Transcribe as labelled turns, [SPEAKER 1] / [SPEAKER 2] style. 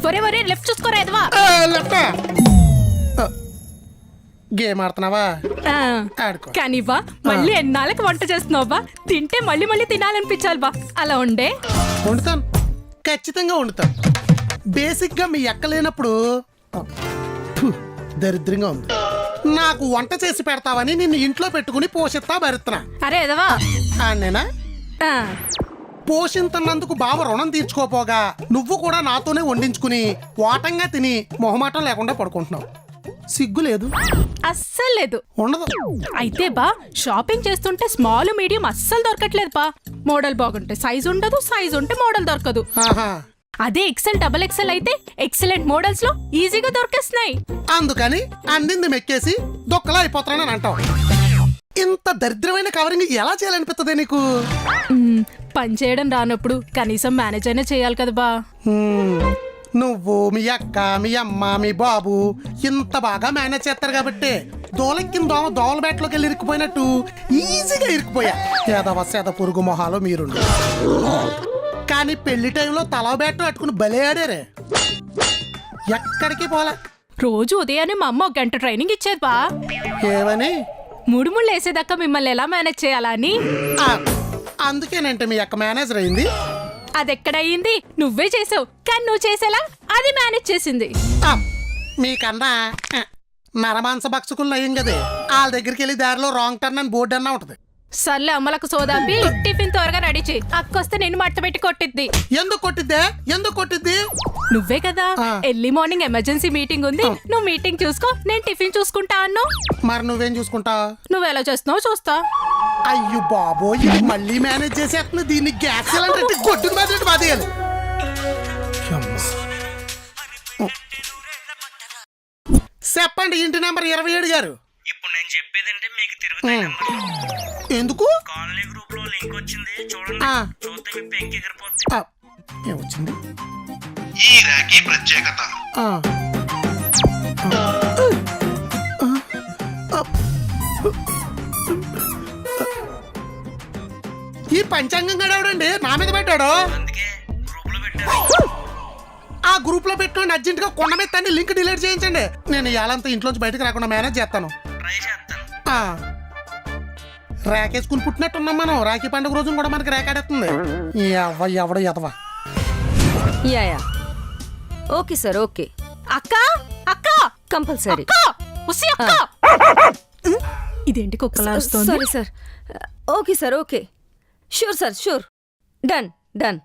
[SPEAKER 1] ఒరే ఒరే లెఫ్ట్ చూసుకోరా ఎదవా.
[SPEAKER 2] లెఫ్ట్ గేమ్ ఆడుతున్నావా? ఆడుకో.
[SPEAKER 1] కానీ బా మళ్ళీ ఎన్నాళ్ళకి వంట చేస్తున్నావు బా. తింటే మళ్ళీ మళ్ళీ తినాలనిపించాలి బా. అలా ఉండే
[SPEAKER 2] వండుతాను, ఖచ్చితంగా వండుతాను. బేసిక్ గా మీ ఎక్క లేనప్పుడు దరిద్రంగా ఉంది. నాకు వంట చేసి పెడతావని నిన్ను ఇంట్లో పెట్టుకుని పోషిస్తా భరిస్తున్నా.
[SPEAKER 1] అరే ఎదవా
[SPEAKER 2] నేనా పోషింతున్నందుకు బావ రుణం తీర్చుకోపోగా నువ్వు కూడా నాతోనే వండించుకుని వాటంగా తిని మొహమాటం లేకుండా పడుకుంటున్నావు. సిగ్గు లేదు?
[SPEAKER 1] అస్సలు లేదు.
[SPEAKER 2] ఉండదు.
[SPEAKER 1] అయితే బా షాపింగ్ చేస్తుంటే స్మాల్ మీడియం అస్సలు దొరకట్లేదు బా. మోడల్ బాగుంటే సైజ్ ఉండదు, సైజ్ ఉంటే మోడల్ దొరకదు. అదే ఎక్సెల్ డబుల్ ఎక్సెల్ అయితే ఎక్సలెంట్ మోడల్స్ లో ఈజీగా దొరికేస్తున్నాయి.
[SPEAKER 2] అందుకని అందింది మెక్కేసి దొక్కలా అయిపోతానని అంటావు. ఇంత దరిద్రమైన కవరింగ్ ఎలా చేయాలనిపిస్తుంది నీకు?
[SPEAKER 1] పని చేయడం రానప్పుడు కనీసం మేనేజ్ అయినా చేయాలి కదా బా.
[SPEAKER 2] నువ్వు మీ అక్క మీ అమ్మ మీ బాబు ఇంత బాగా మేనేజ్ చేస్తారు కాబట్టి దోలెక్కిన దోమల బేటలోకి వెళ్ళి ఇరుక్కుపోయినట్టు ఈజీగా ఇరుక్కుపోయా. సేద పురుగు మొహాలో మీరు. కానీ పెళ్లి టైంలో తల బేట పట్టుకుని బలే ఆడారే. ఎక్కడికి పోలే.
[SPEAKER 1] రోజు ఉదయాన్నే మా అమ్మ ఒక గంట ట్రైనింగ్ ఇచ్చేది బా.
[SPEAKER 2] ఏమని?
[SPEAKER 1] ముళ్ళు వేసేదాకా మిమ్మల్ని ఎలా మేనేజ్ చేయాలా అని.
[SPEAKER 2] అందుకేనంటే మీ అక్క మేనేజర్ అయింది.
[SPEAKER 1] అదెక్కడయ్యింది? నువ్వే చేసావు. కానీ నువ్వు చేసేలా అది మేనేజ్ చేసింది.
[SPEAKER 2] మీకన్నా నరమాంస భక్షకులు అయ్యం కదే. వాళ్ళ దగ్గరికి వెళ్ళి దారిలో రాంగ్ టర్న్ అని బోర్డు అన్నా ఉంటది.
[SPEAKER 1] సర్లే అమ్మలకు సోదాపి టిఫిన్ త్వరగా రెడీ చేయి. అక్కొస్తే నిన్ను మట్ట పెట్టి కొట్టిద్ది.
[SPEAKER 2] ఎందుకు కొట్టిద్ది?
[SPEAKER 1] నువ్వే కదా ఎర్లీ మార్నింగ్ ఎమర్జెన్సీ మీటింగ్ ఉంది, నువ్వు మీటింగ్ చూసుకో, నేను టిఫిన్ చూసుకుంటా అన్నావు.
[SPEAKER 2] మరి నువ్వేం చూసుకుంటావు?
[SPEAKER 1] నువ్వు ఎలా చేస్తున్నావు చూస్తా.
[SPEAKER 2] అయ్యో బాబో, ఇది మళ్ళీ మేనేజ్ చేసేస్తుంది. దీన్ని గ్యాస్ సిలిండర్ గొడ్డుకు మాదిరి బాధేయాలి. చెప్పండి ఇంటి నెంబర్ 27 గారు.
[SPEAKER 3] ఇప్పుడు నేను చెప్పేదంటే మీకు తిరుగుతాయి నెంబర్లు.
[SPEAKER 2] ఎందుకు?
[SPEAKER 3] కాలనీ గ్రూప్ లో లింక్ వచ్చింది చూడండి. చూస్తే మీ పెంకి ఎగిరిపోద్ది.
[SPEAKER 2] ఏమొచ్చింది?
[SPEAKER 4] ఈ రాఖీ ప్రత్యేకత.
[SPEAKER 2] ఈ పంచాంగం గడవడండి నా మీద పెట్టాడు.
[SPEAKER 3] అందుకే గ్రూప్ లో పెట్టారు.
[SPEAKER 2] ఆ గ్రూప్ లో పెట్టిన అర్జెంట్ గా కొండ మీద తన్ని లింక్ డిలీట్ చేయించండి. నేను ఇవాళంతా ఇంట్లోంచి బయటకు రాకుండా మేనేజ్ చేస్తాను.
[SPEAKER 3] ట్రై చేస్తాను.
[SPEAKER 2] రేకేసుకుని పుట్టినట్టున్నాం మనం. రాఖీ పండుగ రోజున కూడా మనకి రేకాడేస్తుంది. ఎవడో ఎదవా.
[SPEAKER 5] Yeah okay sir okay.
[SPEAKER 1] అక్క అక్క
[SPEAKER 5] కంపల్సరీ.
[SPEAKER 1] ఇదేంటి కుక్కలా వస్తుంది?
[SPEAKER 5] Sorry sir. Okay sir okay. Sure sir sure. Done.